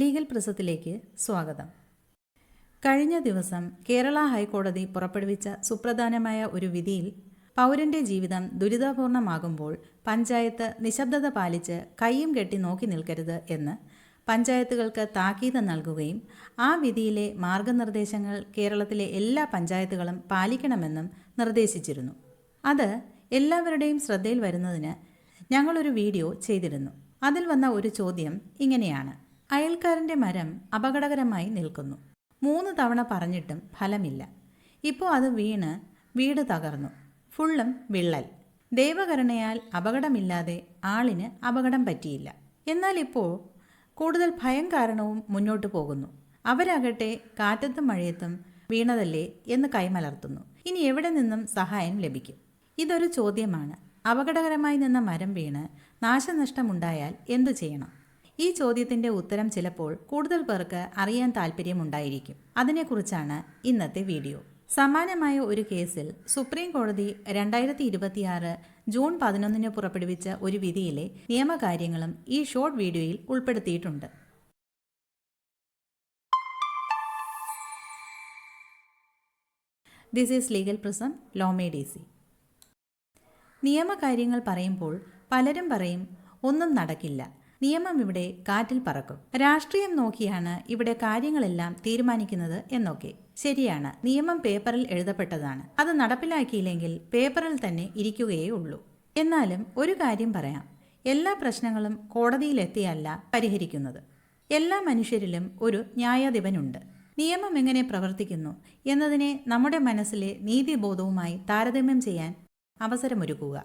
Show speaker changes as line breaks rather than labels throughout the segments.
Legal പ്രസത്തിലേക്ക് സ്വാഗതം. കഴിഞ്ഞ ദിവസം കേരള ഹൈക്കോടതി പുറപ്പെടുവിച്ച സുപ്രധാനമായ ഒരു വിധിയിൽ പൗരന്റെ ജീവിതം ദുരിതപൂർണമാകുമ്പോൾ പഞ്ചായത്ത് നിശബ്ദത പാലിച്ച് കയ്യും കെട്ടി നോക്കി നിൽക്കരുത് എന്ന് പഞ്ചായത്തുകൾക്ക് താക്കീത് നൽകുകയും ആ വിധിയിലെ മാർഗനിർദ്ദേശങ്ങൾ കേരളത്തിലെ എല്ലാ പഞ്ചായത്തുകളും പാലിക്കണമെന്നും നിർദ്ദേശിച്ചിരുന്നു. അത് എല്ലാവരുടെയും ശ്രദ്ധയിൽ വരുന്നതിന് ഞങ്ങളൊരു വീഡിയോ ചെയ്തിരുന്നു. അതിൽ വന്ന ഒരു ചോദ്യം ഇങ്ങനെയാണ്: അയൽക്കാരൻ്റെ മരം അപകടകരമായി നിൽക്കുന്നു. 3 തവണ പറഞ്ഞിട്ടും ഫലമില്ല. ഇപ്പോൾ അത് വീണ് വീട് തകർന്നു. ഫുള്ളും വിള്ളൽ. ദൈവകരുണയാൽ അപകടമില്ലാതെ ആളിന് അപകടം പറ്റിയില്ല. എന്നാൽ ഇപ്പോൾ കൂടുതൽ ഭയം കാരണവും മുന്നോട്ട് പോകുന്നു. അവരാകട്ടെ കാറ്റത്തും മഴയത്തും വീണതല്ലേ എന്ന് കൈമലർത്തുന്നു. ഇനി എവിടെ നിന്നും സഹായം ലഭിക്കും? ഇതൊരു ചോദ്യമാണ്. അപകടകരമായി നിന്ന മരം വീണ് നാശനഷ്ടമുണ്ടായാൽ എന്തു ചെയ്യണം? ഈ ചോദ്യത്തിൻ്റെ ഉത്തരം ചിലപ്പോൾ കൂടുതൽ പേർക്ക് അറിയാൻ താല്പര്യമുണ്ടായിരിക്കും. അതിനെക്കുറിച്ചാണ് ഇന്നത്തെ വീഡിയോ. സമാനമായ ഒരു കേസിൽ സുപ്രീം കോടതി 2026 ജൂൺ 11 പുറപ്പെടുവിച്ച ഒരു വിധിയിലെ നിയമകാര്യങ്ങളും ഈ ഷോർട്ട് വീഡിയോയിൽ ഉൾപ്പെടുത്തിയിട്ടുണ്ട്. This is legal prism Lawme DC. നിയമകാര്യങ്ങൾ പറയുമ്പോൾ പലരും പറയും ഒന്നും നടക്കില്ല, നിയമം ഇവിടെ കാറ്റിൽ പറക്കും, രാഷ്ട്രീയം നോക്കിയാണ് ഇവിടെ കാര്യങ്ങളെല്ലാം തീരുമാനിക്കുന്നത് എന്നൊക്കെ. ശരിയാണ്, നിയമം പേപ്പറിൽ എഴുതപ്പെട്ടതാണ്. അത് നടപ്പിലാക്കിയില്ലെങ്കിൽ പേപ്പറിൽ തന്നെ ഇരിക്കുകയേ ഉള്ളൂ. എന്നാലും ഒരു കാര്യം പറയാം, എല്ലാ പ്രശ്നങ്ങളും കോടതിയിലെത്തിയല്ല പരിഹരിക്കുന്നത്. എല്ലാ മനുഷ്യരിലും ഒരു ന്യായാധിപനുണ്ട്. നിയമം എങ്ങനെ പ്രവർത്തിക്കുന്നു എന്നതിനെ നമ്മുടെ മനസ്സിലെ നീതിബോധവുമായി താരതമ്യം ചെയ്യാൻ അവസരമൊരുക്കുക.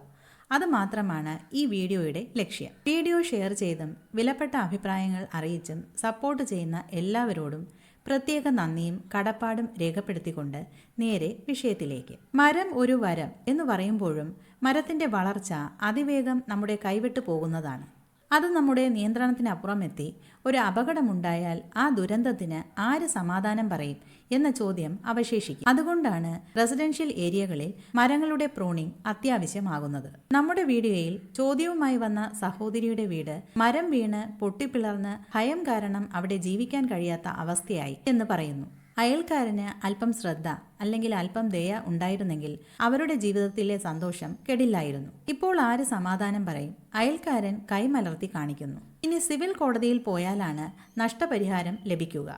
അതുമാത്രമാണ് ഈ വീഡിയോയുടെ ലക്ഷ്യം. വീഡിയോ ഷെയർ ചെയ്തും വിലപ്പെട്ട അഭിപ്രായങ്ങൾ അറിയിച്ചും സപ്പോർട്ട് ചെയ്യുന്ന എല്ലാവരോടും പ്രത്യേക നന്ദിയും കടപ്പാടും രേഖപ്പെടുത്തിക്കൊണ്ട് നേരെ വിഷയത്തിലേക്ക്. മരം ഒരു വരം എന്ന് പറയുമ്പോഴും മരത്തിൻ്റെ വളർച്ച അതിവേഗം നമ്മുടെ കൈവിട്ടു പോകുന്നതാണ്. അത് നമ്മുടെ നിയന്ത്രണത്തിനപ്പുറം എത്തി ഒരു അപകടമുണ്ടായാൽ ആ ദുരന്തത്തിന് ആര് സമാധാനം പറയും എന്ന ചോദ്യം അവശേഷിക്കും. അതുകൊണ്ടാണ് റെസിഡൻഷ്യൽ ഏരിയകളിൽ മരങ്ങളുടെ പ്രൂണിംഗ് അത്യാവശ്യമാകുന്നത്. നമ്മുടെ വീഡിയോയിൽ ചോദ്യവുമായി വന്ന സഹോദരിയുടെ വീട് മരം വീണ് പൊട്ടിപ്പിളർന്ന് ഭയം കാരണം അവിടെ ജീവിക്കാൻ കഴിയാത്ത അവസ്ഥയായി എന്ന് പറയുന്നു. അയൽക്കാരന് അല്പം ശ്രദ്ധ അല്ലെങ്കിൽ അല്പം ദയ ഉണ്ടായിരുന്നെങ്കിൽ അവരുടെ ജീവിതത്തിലെ സന്തോഷം കെടില്ലായിരുന്നു. ഇപ്പോൾ ആര് സമാധാനം പറയും? അയൽക്കാരൻ കൈമലർത്തി കാണിക്കുന്നു. ഇനി സിവിൽ കോടതിയിൽ പോയാലാണ് നഷ്ടപരിഹാരം ലഭിക്കുക.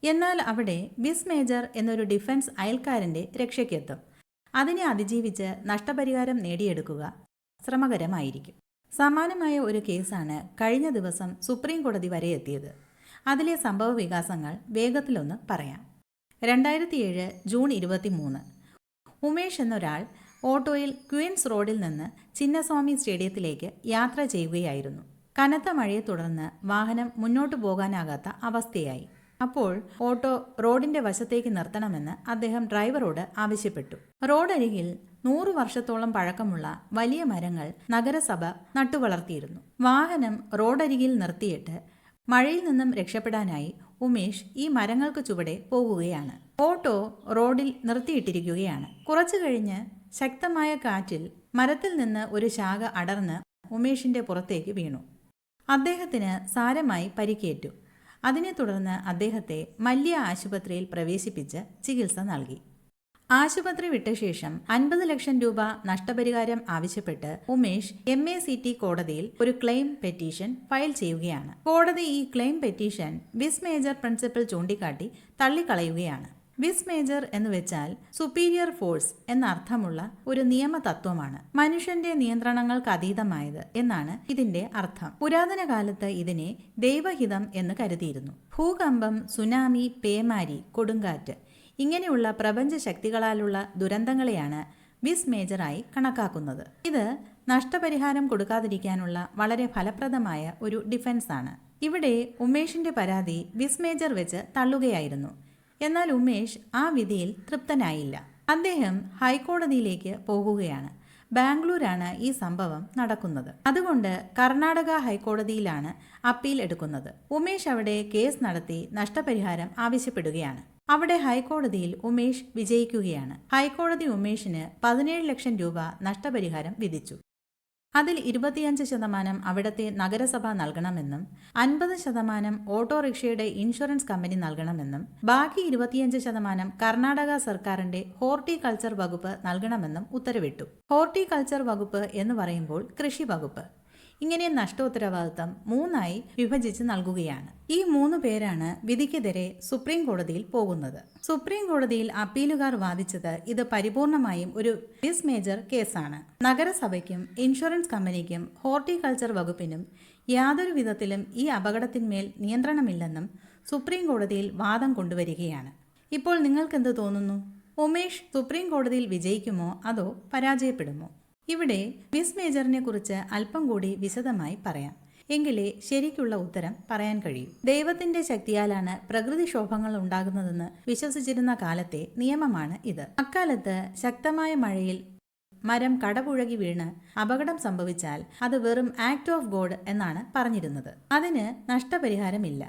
എന്നാൽ അവിടെ ബിസ് മേജർ എന്നൊരു ഡിഫൻസ് അയൽക്കാരൻ്റെ രക്ഷയ്ക്കെത്തും. അതിനെ അതിജീവിച്ച് നഷ്ടപരിഹാരം നേടിയെടുക്കുക ശ്രമകരമായിരിക്കും. സമാനമായ ഒരു കേസാണ് കഴിഞ്ഞ ദിവസം സുപ്രീം കോടതി വരെ എത്തിയത്. അതിലെ സംഭവ വികാസങ്ങൾ വേഗത്തിലൊന്ന് പറയാം. 2007 ജൂൺ 23 ഉമേഷ് എന്നൊരാൾ ഓട്ടോയിൽ ക്വീൻസ് റോഡിൽ നിന്ന് ചിന്നസ്വാമി സ്റ്റേഡിയത്തിലേക്ക് യാത്ര ചെയ്യുകയായിരുന്നു. കനത്ത മഴയെ തുടർന്ന് വാഹനം മുന്നോട്ടു പോകാനാകാത്ത അവസ്ഥയായി. അപ്പോൾ ഓട്ടോ റോഡിന്റെ വശത്തേക്ക് നിർത്തണമെന്ന് അദ്ദേഹം ഡ്രൈവറോട് ആവശ്യപ്പെട്ടു. റോഡരികിൽ 100 വർഷത്തോളം പഴക്കമുള്ള വലിയ മരങ്ങൾ നഗരസഭ നട്ടുവളർത്തിയിരുന്നു. വാഹനം റോഡരികിൽ നിർത്തിയിട്ട് മഴയിൽ നിന്നും രക്ഷപ്പെടാനായി ഉമേഷ് ഈ മരങ്ങൾക്ക് ചുവടെ പോകുകയാണ്. ഓട്ടോ റോഡിൽ നിർത്തിയിട്ടിരിക്കുകയാണ്. കുറച്ചു കഴിഞ്ഞ് ശക്തമായ കാറ്റിൽ മരത്തിൽ നിന്ന് ഒരു ശാഖ അടർന്ന് ഉമേഷിന്റെ പുറത്തേക്ക് വീണു. അദ്ദേഹത്തിന് സാരമായി പരിക്കേറ്റു. അതിനെ തുടർന്ന് അദ്ദേഹത്തെ മല്യ ആശുപത്രിയിൽ പ്രവേശിപ്പിച്ച് ചികിത്സ നൽകി. ആശുപത്രി വിട്ട ശേഷം 50 ലക്ഷം രൂപ നഷ്ടപരിഹാരം ആവശ്യപ്പെട്ട് ഉമേഷ് MACT കോടതിയിൽ ഒരു ക്ലെയിം പെറ്റീഷൻ ഫയൽ ചെയ്യുകയാണ്. കോടതി ഈ ക്ലെയിം പെറ്റീഷൻ വിസ് മേജർ പ്രിൻസിപ്പിൾ ചൂണ്ടിക്കാട്ടി തള്ളിക്കളയുകയാണ്. വിസ് മേജർ എന്ന് വെച്ചാൽ സുപ്പീരിയർ ഫോഴ്സ് എന്ന അർത്ഥമുള്ള ഒരു നിയമ തത്വമാണ്. മനുഷ്യന്റെ നിയന്ത്രണങ്ങൾക്ക് അതീതമായത് എന്നാണ് ഇതിന്റെ അർത്ഥം. പുരാതന കാലത്ത് ഇതിനെ ദൈവഹിതം എന്ന് കരുതിയിരുന്നു. ഭൂകമ്പം, സുനാമി, പേമാരി, കൊടുങ്കാറ്റ് ഇങ്ങനെയുള്ള പ്രപഞ്ച ശക്തികളാലുള്ള ദുരന്തങ്ങളെയാണ് വിസ് മേജറായി കണക്കാക്കുന്നത്. ഇത് നഷ്ടപരിഹാരം കൊടുക്കാതിരിക്കാനുള്ള വളരെ ഫലപ്രദമായ ഒരു ഡിഫൻസാണ്. ഇവിടെ ഉമേഷിന്റെ പരാതി വിസ് മേജർ വെച്ച് തള്ളുകയായിരുന്നു. എന്നാൽ ഉമേഷ് ആ വിധിയിൽ തൃപ്തനായില്ല. അദ്ദേഹം ഹൈക്കോടതിയിലേക്ക് പോകുകയാണ്. ബാംഗ്ലൂരാണ് ഈ സംഭവം നടക്കുന്നത്. അതുകൊണ്ട് കർണാടക ഹൈക്കോടതിയിലാണ് അപ്പീൽ എടുക്കുന്നത്. ഉമേഷ് അവിടെ കേസ് നടത്തി നഷ്ടപരിഹാരം ആവശ്യപ്പെടുകയാണ്. അവിടെ ഹൈക്കോടതിയിൽ ഉമേഷ് വിജയിക്കുകയാണ്. ഹൈക്കോടതി ഉമേഷിന് 17 ലക്ഷം രൂപ നഷ്ടപരിഹാരം വിധിച്ചു. അതിൽ 25% അവിടുത്തെ നഗരസഭ നൽകണമെന്നും 50% ഓട്ടോറിക്ഷയുടെ ഇൻഷുറൻസ് കമ്പനി നൽകണമെന്നും ബാക്കി 25% കർണാടക സർക്കാരിന്റെ ഹോർട്ടികൾച്ചർ വകുപ്പ് നൽകണമെന്നും ഉത്തരവിട്ടു. ഹോർട്ടികൾച്ചർ വകുപ്പ് എന്ന് പറയുമ്പോൾ കൃഷി വകുപ്പ്. ഇങ്ങനെ നഷ്ടോത്തരവാദിത്തം 3ആയി വിഭജിച്ച് നൽകുകയാണ്. ഈ 3 പേരാണ് വിധിക്കെതിരെ സുപ്രീം കോടതിയിൽ പോകുന്നത്. സുപ്രീം കോടതിയിൽ അപ്പീലുകാർ വാദിച്ചത് ഇത് പരിപൂർണമായും ഒരു മിസ് മേജർ കേസാണ്. നഗരസഭയ്ക്കും ഇൻഷുറൻസ് കമ്പനിക്കും ഹോർട്ടികൾച്ചർ വകുപ്പിനും യാതൊരു വിധത്തിലും ഈ അപകടത്തിന്മേൽ നിയന്ത്രണമില്ലെന്നും സുപ്രീം കോടതിയിൽ വാദം കൊണ്ടുവരികയാണ്. ഇപ്പോൾ നിങ്ങൾക്കെന്ത് തോന്നുന്നു? ഉമേഷ് സുപ്രീം കോടതിയിൽ വിജയിക്കുമോ അതോ പരാജയപ്പെടുമോ? ഇവിടെ മിസ് മേജറിനെ കുറിച്ച് അല്പം കൂടി വിശദമായി പറയാം. എങ്കിലേ ശരിക്കുള്ള ഉത്തരം പറയാൻ കഴിയും. ദൈവത്തിന്റെ ശക്തിയാലാണ് പ്രകൃതിക്ഷോഭങ്ങൾ ഉണ്ടാകുന്നതെന്ന് വിശ്വസിച്ചിരുന്ന കാലത്തെ നിയമമാണ് ഇത്. അക്കാലത്ത് ശക്തമായ മഴയിൽ മരം കടപുഴകി വീണ് അപകടം സംഭവിച്ചാൽ അത് വെറും ആക്ട് ഓഫ് ഗോഡ് എന്നാണ് പറഞ്ഞിരുന്നത്. അതിന് നഷ്ടപരിഹാരമില്ല.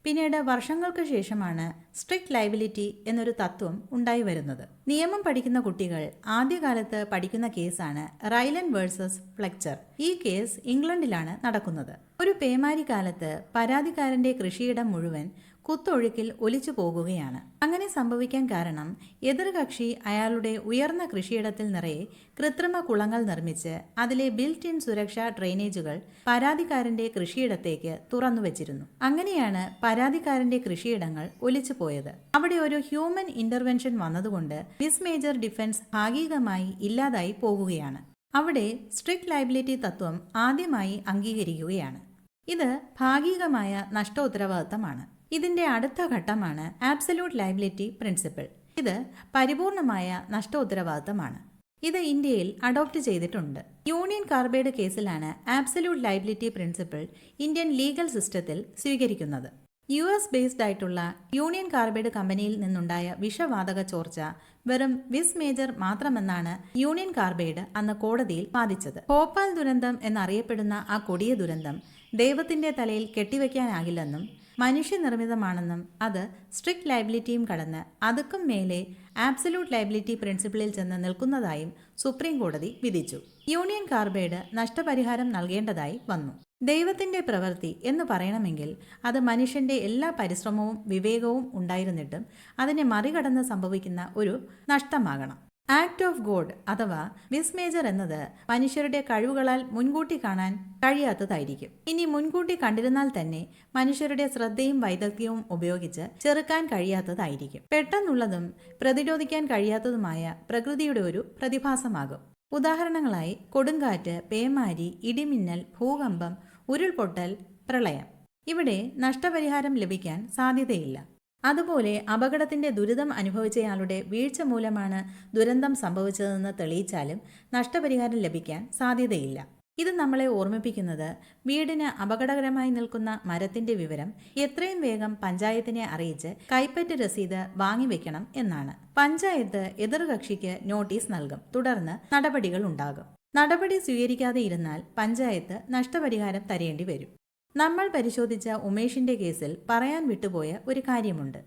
പിന്നീട് വർഷങ്ങൾക്ക് ശേഷമാണ് സ്ട്രിക്റ്റ് ലയബിലിറ്റി എന്നൊരു തത്വം ഉണ്ടായി വരുന്നത്. നിയമം പഠിക്കുന്ന കുട്ടികൾ ആദ്യകാലത്ത് പഠിക്കുന്ന കേസാണ് റൈലൻ വേഴ്സസ് ഫ്ലെക്ചർ. ഈ കേസ് ഇംഗ്ലണ്ടിലാണ് നടക്കുന്നത്. ഒരു പേമാരി കാലത്ത് പരാതിക്കാരന്റെ കൃഷിയിടം മുഴുവൻ കുത്തൊഴുക്കിൽ ഒലിച്ചു പോകുകയാണ്. അങ്ങനെ സംഭവിക്കാൻ കാരണം എതിർകക്ഷി അയാളുടെ ഉയർന്ന കൃഷിയിടത്തിൽ നിറയെ കൃത്രിമ കുളങ്ങൾ നിർമ്മിച്ച് അതിലെ ബിൽറ്റ് ഇൻ സുരക്ഷാ ഡ്രെയിനേജുകൾ പരാതിക്കാരന്റെ കൃഷിയിടത്തേക്ക് തുറന്നു വെച്ചിരുന്നു. അങ്ങനെയാണ് പരാതിക്കാരന്റെ കൃഷിയിടങ്ങൾ ഒലിച്ചു പോയത്. അവിടെ ഒരു ഹ്യൂമൻ ഇന്റർവെൻഷൻ വന്നതുകൊണ്ട് മിസ് മേജർ ഡിഫൻസ് ഭാഗികമായി ഇല്ലാതായി പോകുകയാണ്. അവിടെ സ്ട്രിക്റ്റ് ലയബിലിറ്റി തത്വം ആദ്യമായി അംഗീകരിക്കുകയാണ്. ഇത് ഭാഗികമായ നഷ്ടോത്തരവാദിത്തമാണ്. ഇതിന്റെ അടുത്ത ഘട്ടമാണ് ആബ്സല്യൂട്ട് ലയബിലിറ്റി പ്രിൻസിപ്പിൾ. ഇത് പരിപൂർണമായ നഷ്ടോത്തരവാദിത്തമാണ്. ഇത് ഇന്ത്യയിൽ അഡോപ്റ്റ് ചെയ്തിട്ടുണ്ട്. യൂണിയൻ കാർബൈഡ് കേസിലാണ് absolute liability principle Indian legal സിസ്റ്റത്തിൽ സ്വീകരിക്കുന്നത്. US ബേസ്ഡ് ആയിട്ടുള്ള യൂണിയൻ കാർബൈഡ് കമ്പനിയിൽ നിന്നുണ്ടായ വിഷവാതക ചോർച്ച വെറും മിസ് മേജർ മാത്രമെന്നാണ് യൂണിയൻ കാർബൈഡ് അന്ന് കോടതിയിൽ വാദിച്ചത്. ഭോപ്പാൽ ദുരന്തം എന്നറിയപ്പെടുന്ന ആ കൊടിയ ദുരന്തം ദൈവത്തിന്റെ തലയിൽ കെട്ടിവെക്കാനാകില്ലെന്നും മനുഷ്യനിർമ്മിതമാണെന്നും അത് സ്ട്രിക്റ്റ് ലയബിലിറ്റിയും കടന്ന് അതുക്കും മേലെ ആബ്സല്യൂട്ട് ലയബിലിറ്റി പ്രിൻസിപ്പിളിൽ ചെന്ന് നിൽക്കുന്നതായും സുപ്രീം കോടതി വിധിച്ചു. യൂണിയൻ കാർബൈഡ് നഷ്ടപരിഹാരം നൽകേണ്ടതായി വന്നു. ദൈവത്തിന്റെ പ്രവൃത്തി എന്ന് പറയണമെങ്കിൽ അത് മനുഷ്യന്റെ എല്ലാ പരിശ്രമവും വിവേകവും ഉണ്ടായിരുന്നിട്ടും അതിനെ മറികടന്ന് സംഭവിക്കുന്ന ഒരു നഷ്ടമാകണം. ആക്ട് ഓഫ് ഗോഡ് അഥവാ മിസ് മേജർ എന്നത് മനുഷ്യരുടെ കഴിവുകളാൽ മുൻകൂട്ടി കാണാൻ കഴിയാത്തതായിരിക്കും. ഇനി മുൻകൂട്ടി കണ്ടിരുന്നാൽ തന്നെ മനുഷ്യരുടെ ശ്രദ്ധയും വൈദഗ്ധ്യവും ഉപയോഗിച്ച് ചെറുക്കാൻ കഴിയാത്തതായിരിക്കും. പെട്ടെന്നുള്ളതും പ്രതിരോധിക്കാൻ കഴിയാത്തതുമായ പ്രകൃതിയുടെ ഒരു പ്രതിഭാസമാകും. ഉദാഹരണങ്ങളായി കൊടുങ്കാറ്റ്, പേമാരി, ഇടിമിന്നൽ, ഭൂകമ്പം, ഉരുൾപൊട്ടൽ, പ്രളയം. ഇവിടെ നഷ്ടപരിഹാരം ലഭിക്കാൻ സാധ്യതയില്ല. അതുപോലെ അപകടത്തിന്റെ ദുരിതം അനുഭവിച്ചയാളുടെ വീഴ്ച മൂലമാണ് ദുരന്തം സംഭവിച്ചതെന്ന് തെളിയിച്ചാലും നഷ്ടപരിഹാരം ലഭിക്കാൻ സാധ്യതയില്ല. ഇത് നമ്മളെ ഓർമ്മിപ്പിക്കുന്നത് വീടിന് അപകടകരമായി നിൽക്കുന്ന മരത്തിന്റെ വിവരം എത്രയും വേഗം പഞ്ചായത്തിനെ അറിയിച്ച് കൈപ്പറ്റ് രസീത് വാങ്ങിവെക്കണം എന്നാണ്. പഞ്ചായത്ത് എതിർകക്ഷിക്ക് നോട്ടീസ് നൽകും. തുടർന്ന് നടപടികൾ ഉണ്ടാകും. നടപടി സ്വീകരിക്കാതെ ഇരുന്നാൽ പഞ്ചായത്ത് നഷ്ടപരിഹാരം തരേണ്ടി വരും. നമ്മൾ പരിശോധിച്ച ഉമേഷിന്റെ കേസിൽ പറയാൻ വിട്ടുപോയ ഒരു കാര്യമുണ്ട്.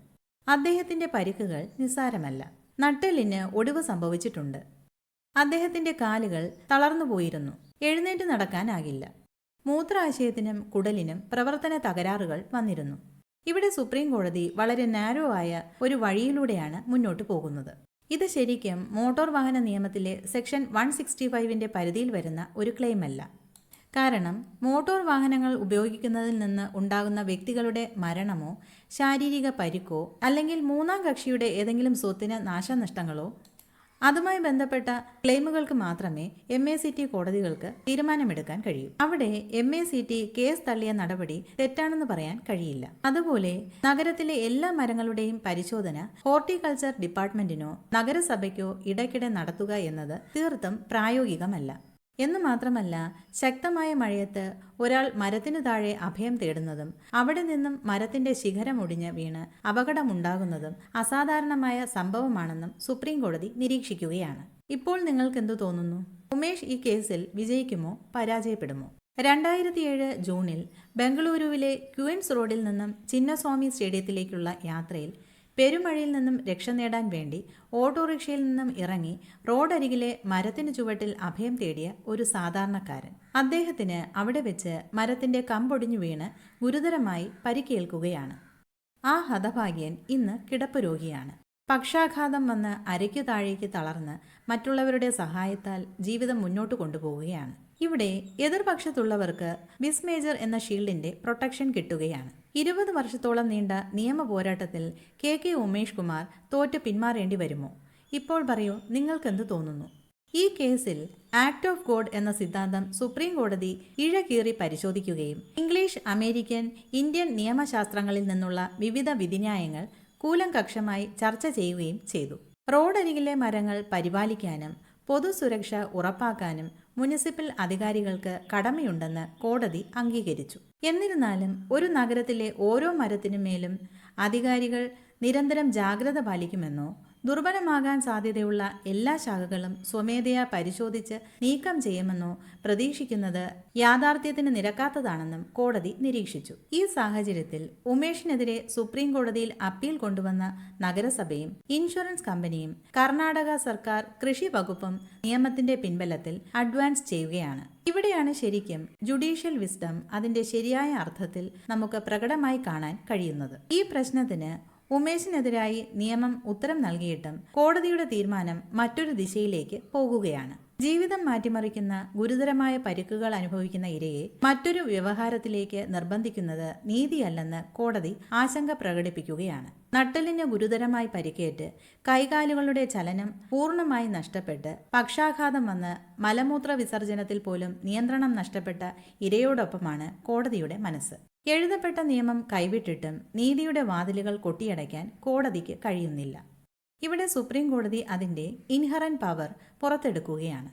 അദ്ദേഹത്തിന്റെ പരിക്കുകൾ നിസ്സാരമല്ല. നട്ടെല്ലിന് ഒടിവ് സംഭവിച്ചിട്ടുണ്ട്. അദ്ദേഹത്തിന്റെ കാലുകൾ തളർന്നുപോയിരുന്നു. എഴുന്നേറ്റ് നടക്കാനാകില്ല. മൂത്രാശയത്തിനും കുടലിനും പ്രവർത്തന തകരാറുകൾ വന്നിരുന്നു. ഇവിടെ സുപ്രീം കോടതി വളരെ നാരോ ആയ ഒരു വഴിയിലൂടെയാണ് മുന്നോട്ട് പോകുന്നത്. ഇത് ശരിക്കും മോട്ടോർ വാഹന നിയമത്തിലെ സെക്ഷൻ 165 പരിധിയിൽ വരുന്ന ഒരു ക്ലെയിമല്ല. കാരണം മോട്ടോർ വാഹനങ്ങൾ ഉപയോഗിക്കുന്നതിൽ നിന്ന് ഉണ്ടാകുന്ന വ്യക്തികളുടെ മരണമോ ശാരീരിക പരിക്കോ അല്ലെങ്കിൽ മൂന്നാം കക്ഷിയുടെ ഏതെങ്കിലും സ്വത്തിന് നാശനഷ്ടങ്ങളോ അതുമായി ബന്ധപ്പെട്ട ക്ലെയിമുകൾക്ക് മാത്രമേ MACT കോടതികൾക്ക് തീരുമാനമെടുക്കാൻ കഴിയൂ. അവിടെ MACT കേസ് തള്ളിയ നടപടി തെറ്റാണെന്ന് പറയാൻ കഴിയില്ല. അതുപോലെ നഗരത്തിലെ എല്ലാ മരങ്ങളുടെയും പരിശോധന ഹോർട്ടികൾച്ചർ ഡിപ്പാർട്ട്മെന്റിനോ നഗരസഭയ്ക്കോ ഇടയ്ക്കിടെ നടത്തുക എന്നത് തീർത്തും പ്രായോഗികമല്ല. എന്നു മാത്രമല്ല, ശക്തമായ മഴയത്ത് ഒരാൾ മരത്തിനു താഴെ അഭയം തേടുന്നതും അവിടെ നിന്നും മരത്തിന്റെ ശിഖരമൊടിഞ്ഞ് വീണ് അപകടമുണ്ടാകുന്നതും അസാധാരണമായ സംഭവമാണെന്നും സുപ്രീം കോടതി നിരീക്ഷിക്കുകയാണ്. ഇപ്പോൾ നിങ്ങൾക്ക് എന്തു തോന്നുന്നു? ഉമേഷ് ഈ കേസിൽ വിജയിക്കുമോ പരാജയപ്പെടുമോ? 2007 ജൂണിൽ ബംഗളൂരുവിലെ ക്വീൻസ് റോഡിൽ നിന്നും ചിന്നസ്വാമി സ്റ്റേഡിയത്തിലേക്കുള്ള യാത്രയിൽ പെരുമഴയിൽ നിന്നും രക്ഷ നേടാൻ വേണ്ടി ഓട്ടോറിക്ഷയിൽ നിന്നും ഇറങ്ങി റോഡരികിലെ മരത്തിനു ചുവട്ടിൽ അഭയം തേടിയ ഒരു സാധാരണക്കാരൻ. അദ്ദേഹത്തിന് അവിടെ വെച്ച് മരത്തിന്റെ കമ്പൊടിഞ്ഞു വീണ് ഗുരുതരമായി പരിക്കേൽക്കുകയാണ്. ആ ഹതഭാഗ്യൻ ഇന്ന് കിടപ്പ് രോഗിയാണ്. പക്ഷാഘാതം വന്ന് അരയ്ക്കു താഴേക്ക് തളർന്ന് മറ്റുള്ളവരുടെ സഹായത്താൽ ജീവിതം മുന്നോട്ട് കൊണ്ടുപോവുകയാണ്. ഇവിടെ എതിർപക്ഷത്തുള്ളവർക്ക് ബിസ് മേജർ എന്ന ഷീൽഡിന്റെ പ്രൊട്ടക്ഷൻ കിട്ടുകയാണ്. 20 വർഷത്തോളം നീണ്ട നിയമ പോരാട്ടത്തിൽ കെ ഉമേഷ് കുമാർ തോറ്റ് പിന്മാറേണ്ടി വരുമോ? ഇപ്പോൾ പറയൂ, നിങ്ങൾക്കെന്ത് തോന്നുന്നു? ഈ കേസിൽ ആക്ട് ഓഫ് ഗോഡ് എന്ന സിദ്ധാന്തം സുപ്രീം കോടതി ഇഴകീറി പരിശോധിക്കുകയും ഇംഗ്ലീഷ്, അമേരിക്കൻ, ഇന്ത്യൻ നിയമശാസ്ത്രങ്ങളിൽ നിന്നുള്ള വിവിധ വിധിന്യായങ്ങൾ കൂലങ്കക്ഷമായി ചർച്ച ചെയ്യുകയും ചെയ്തു. റോഡരികിലെ മരങ്ങൾ പരിപാലിക്കാനും പൊതുസുരക്ഷ ഉറപ്പാക്കാനും മുനിസിപ്പൽ അധികാരികൾക്ക് കടമയുണ്ടെന്ന് കോടതി അംഗീകരിച്ചു. എന്നിരുന്നാലും ഒരു നഗരത്തിലെ ഓരോ മരത്തിനുമേലും അധികാരികൾ നിരന്തരം ജാഗ്രത പാലിക്കുമെന്നോ ദുർബലമാകാൻ സാധ്യതയുള്ള എല്ലാ ശാഖകളും സ്വമേധയാ പരിശോധിച്ച് നീക്കം ചെയ്യുമെന്നോ പ്രതീക്ഷിക്കുന്നത് യാഥാർത്ഥ്യത്തിന് നിരക്കാത്തതാണെന്നും കോടതി നിരീക്ഷിച്ചു. ഈ സാഹചര്യത്തിൽ ഉമേഷിനെതിരെ സുപ്രീം കോടതിയിൽ അപ്പീൽ കൊണ്ടുവന്ന നഗരസഭയും ഇൻഷുറൻസ് കമ്പനിയും കർണാടക സർക്കാർ കൃഷി വകുപ്പും നിയമത്തിന്റെ പിൻബലത്തിൽ അഡ്വാൻസ് ചെയ്യുകയാണ്. ഇവിടെയാണ് ശരിക്കും ജുഡീഷ്യൽ വിസ്ഡം അതിന്റെ ശരിയായ അർത്ഥത്തിൽ നമുക്ക് പ്രകടമായി കാണാൻ കഴിയുന്നത്. ഈ പ്രശ്നത്തിന് ഉമേഷിനെതിരായി നിയമം ഉത്തരം നൽകിയിട്ടും കോടതിയുടെ തീരുമാനം മറ്റൊരു ദിശയിലേക്ക് പോകുകയാണ്. ജീവിതം മാറ്റിമറിക്കുന്ന ഗുരുതരമായ പരിക്കുകൾ അനുഭവിക്കുന്ന ഇരയെ മറ്റൊരു വ്യവഹാരത്തിലേക്ക് നിർബന്ധിക്കുന്നത് നീതിയല്ലെന്ന് കോടതി ആശങ്ക പ്രകടിപ്പിക്കുകയാണ്. നട്ടെല്ലിന് ഗുരുതരമായി പരിക്കേറ്റ് കൈകാലുകളുടെ ചലനം പൂർണ്ണമായി നഷ്ടപ്പെട്ട് പക്ഷാഘാതം വന്ന് മലമൂത്ര വിസർജനത്തിൽ പോലും നിയന്ത്രണം നഷ്ടപ്പെട്ട ഇരയോടൊപ്പമാണ് കോടതിയുടെ മനസ്സ്. എഴുതപ്പെട്ട നിയമം കൈവിട്ടിട്ടും നീതിയുടെ വാതിലുകൾ കൊട്ടിയടയ്ക്കാൻ കോടതിക്ക് കഴിയുന്നില്ല. ഇവിടെ സുപ്രീം കോടതി അതിൻ്റെ ഇൻഹറന്റ് പവർ പുറത്തെടുക്കുകയാണ്.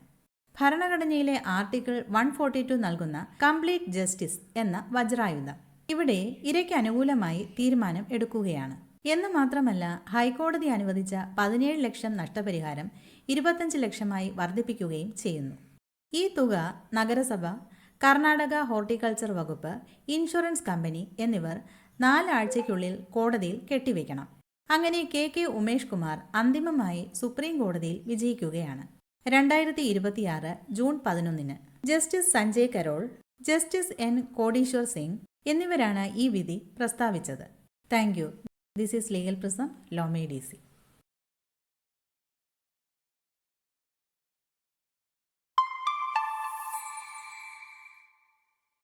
ഭരണഘടനയിലെ ആർട്ടിക്കിൾ 142 നൽകുന്ന കംപ്ലീറ്റ് ജസ്റ്റിസ് എന്ന വജ്രായുധം ഇവിടെ ഇരയ്ക്ക് അനുകൂലമായി തീരുമാനം എടുക്കുകയാണ്. എന്ന് മാത്രമല്ല, ഹൈക്കോടതി അനുവദിച്ച 17 ലക്ഷം നഷ്ടപരിഹാരം 25 ലക്ഷമായി വർദ്ധിപ്പിക്കുകയും ചെയ്യുന്നു. ഈ തുക നഗരസഭ, കർണാടക ഹോർട്ടിക്കൾച്ചർ വകുപ്പ്, ഇൻഷുറൻസ് കമ്പനി എന്നിവർ 4 ആഴ്ചയ്ക്കുള്ളിൽ കോടതിയിൽ കെട്ടിവെക്കണം. അങ്ങനെ കെ ഉമേഷ് കുമാർ അന്തിമമായി സുപ്രീം കോടതിയിൽ വിജയിക്കുകയാണ്. 2026 June 11 justice Sanjay Karol, justice N Koteshwar Singh എന്നിവരാണ് ഈ വിധി പ്രസ്താവിച്ചത്. Thank you. This is legal prism, Lawme DC.